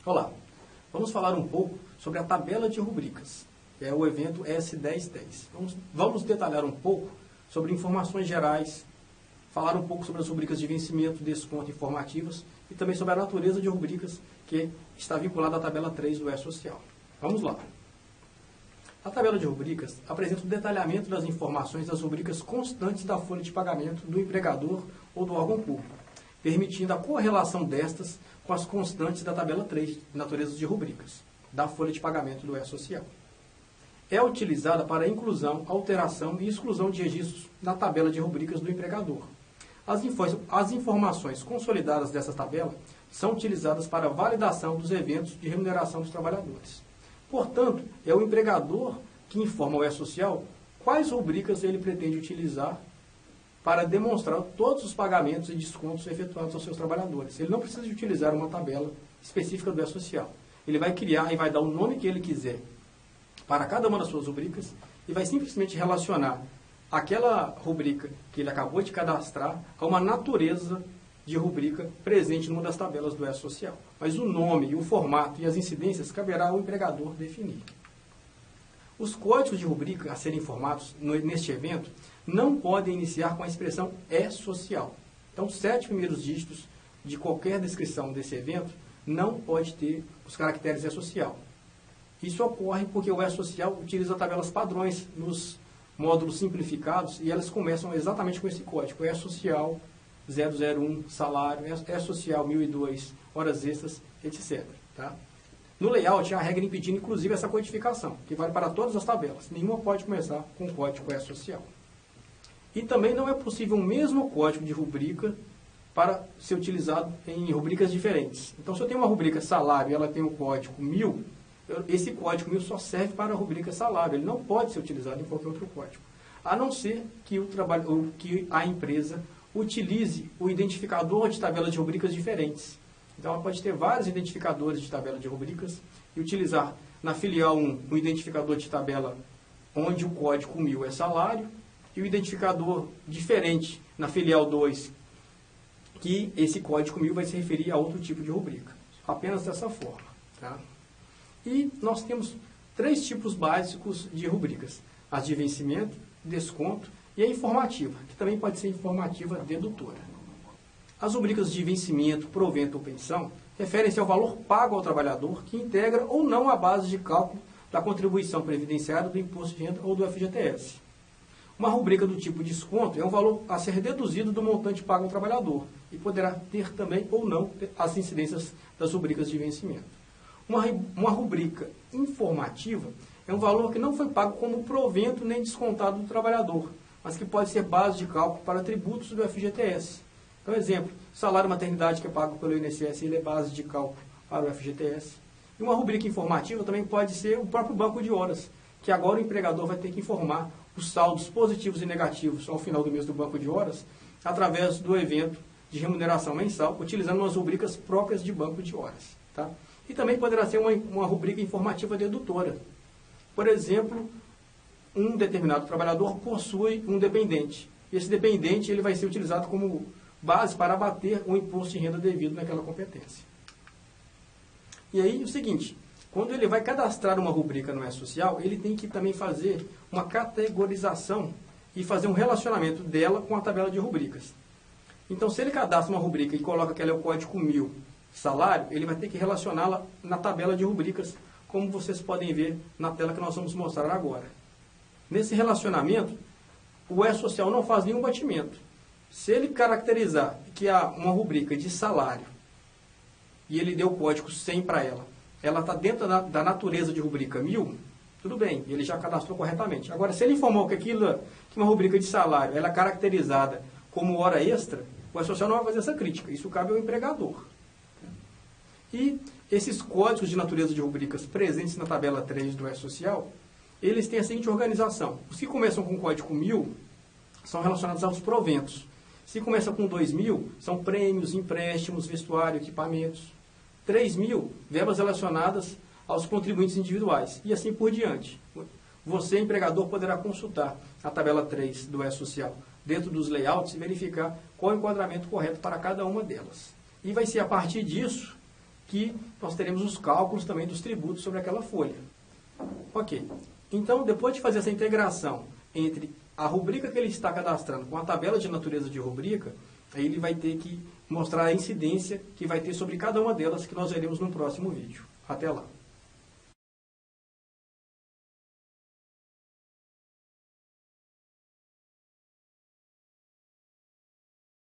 Olá, vamos falar um pouco sobre a tabela de rubricas, que é o evento S1010. Vamos detalhar um pouco sobre informações gerais, falar um pouco sobre as rubricas de vencimento, desconto informativas e também sobre a natureza de rubricas que está vinculada à tabela 3 do E-Social. Vamos lá. A tabela de rubricas apresenta o detalhamento das informações das rubricas constantes da folha de pagamento do empregador ou do órgão público, permitindo a correlação destas com as constantes da tabela 3, natureza de rubricas, da folha de pagamento do E-Social. É utilizada para a inclusão, alteração e exclusão de registros na tabela de rubricas do empregador. As informações consolidadas dessa tabela são utilizadas para a validação dos eventos de remuneração dos trabalhadores. Portanto, é o empregador que informa ao E-Social quais rubricas ele pretende utilizar para demonstrar todos os pagamentos e descontos efetuados aos seus trabalhadores. Ele não precisa de utilizar uma tabela específica do E-Social. Ele vai criar e vai dar o nome que ele quiser para cada uma das suas rubricas e vai simplesmente relacionar aquela rubrica que ele acabou de cadastrar a uma natureza de rubrica presente numa das tabelas do E-Social. Mas o nome, o formato e as incidências caberá ao empregador definir. Os códigos de rubrica a serem informados neste evento não podem iniciar com a expressão E-Social. Então, os 7 primeiros dígitos de qualquer descrição desse evento não pode ter os caracteres E-Social. Isso ocorre porque o E-Social utiliza tabelas padrões nos módulos simplificados e elas começam exatamente com esse código, E-Social 001, salário, E-Social 1002, horas extras, etc. Tá? No layout, há a regra impedindo, inclusive, essa codificação, que vale para todas as tabelas. Nenhuma pode começar com o código E-Social. E também não é possível o mesmo código de rubrica para ser utilizado em rubricas diferentes. Então, se eu tenho uma rubrica salário e ela tem o código 1000, esse código 1000 só serve para a rubrica salário. Ele não pode ser utilizado em qualquer outro código. A não ser que, que a empresa utilize o identificador de tabela de rubricas diferentes. Então, ela pode ter vários identificadores de tabela de rubricas e utilizar na filial 1 o identificador de tabela onde o código 1000 é salário e o identificador diferente na filial 2, que esse código 1000 vai se referir a outro tipo de rubrica. Apenas dessa forma. Tá? E nós temos 3 tipos básicos de rubricas. As de vencimento, desconto e a informativa, que também pode ser informativa dedutora. As rubricas de vencimento, provento ou pensão referem-se ao valor pago ao trabalhador que integra ou não a base de cálculo da contribuição previdenciária do imposto de renda ou do FGTS. Uma rubrica do tipo desconto é um valor a ser deduzido do montante pago ao trabalhador e poderá ter também ou não as incidências das rubricas de vencimento. Uma rubrica informativa é um valor que não foi pago como provento nem descontado do trabalhador, mas que pode ser base de cálculo para tributos do FGTS. Então, exemplo, salário maternidade que é pago pelo INSS, ele é base de cálculo para o FGTS. E uma rubrica informativa também pode ser o próprio banco de horas, que agora o empregador vai ter que informar os saldos positivos e negativos ao final do mês do banco de horas, através do evento de remuneração mensal, utilizando umas rubricas próprias de banco de horas. Tá? E também poderá ser uma rubrica informativa dedutora. Por exemplo, um determinado trabalhador possui um dependente. Esse dependente ele vai ser utilizado como base para abater o imposto de renda devido naquela competência. E aí, o seguinte, quando ele vai cadastrar uma rubrica no E-Social, ele tem que também fazer uma categorização e fazer um relacionamento dela com a tabela de rubricas. Então, se ele cadastra uma rubrica e coloca que ela é o código 1000 salário, ele vai ter que relacioná-la na tabela de rubricas, como vocês podem ver na tela que nós vamos mostrar agora. Nesse relacionamento, o E-Social não faz nenhum batimento. Se ele caracterizar que há uma rubrica de salário e ele deu o código 100 para ela está dentro da natureza de rubrica 1000, tudo bem, ele já cadastrou corretamente. Agora, se ele informou que uma rubrica de salário ela é caracterizada como hora extra, o E-Social não vai fazer essa crítica. Isso cabe ao empregador. E esses códigos de natureza de rubricas presentes na tabela 3 do E-Social, eles têm a seguinte organização. Os que começam com o código 1000 são relacionados aos proventos. Se começa com 2000, são prêmios, empréstimos, vestuário, equipamentos. 3000, verbas relacionadas aos contribuintes individuais. E assim por diante. Você, empregador, poderá consultar a tabela 3 do E-Social dentro dos layouts e verificar qual é o enquadramento correto para cada uma delas. E vai ser a partir disso que nós teremos os cálculos também dos tributos sobre aquela folha. Ok. Então, depois de fazer essa integração entre a rubrica que ele está cadastrando com a tabela de natureza de rubrica, aí ele vai ter que mostrar a incidência que vai ter sobre cada uma delas, que nós veremos no próximo vídeo. Até lá.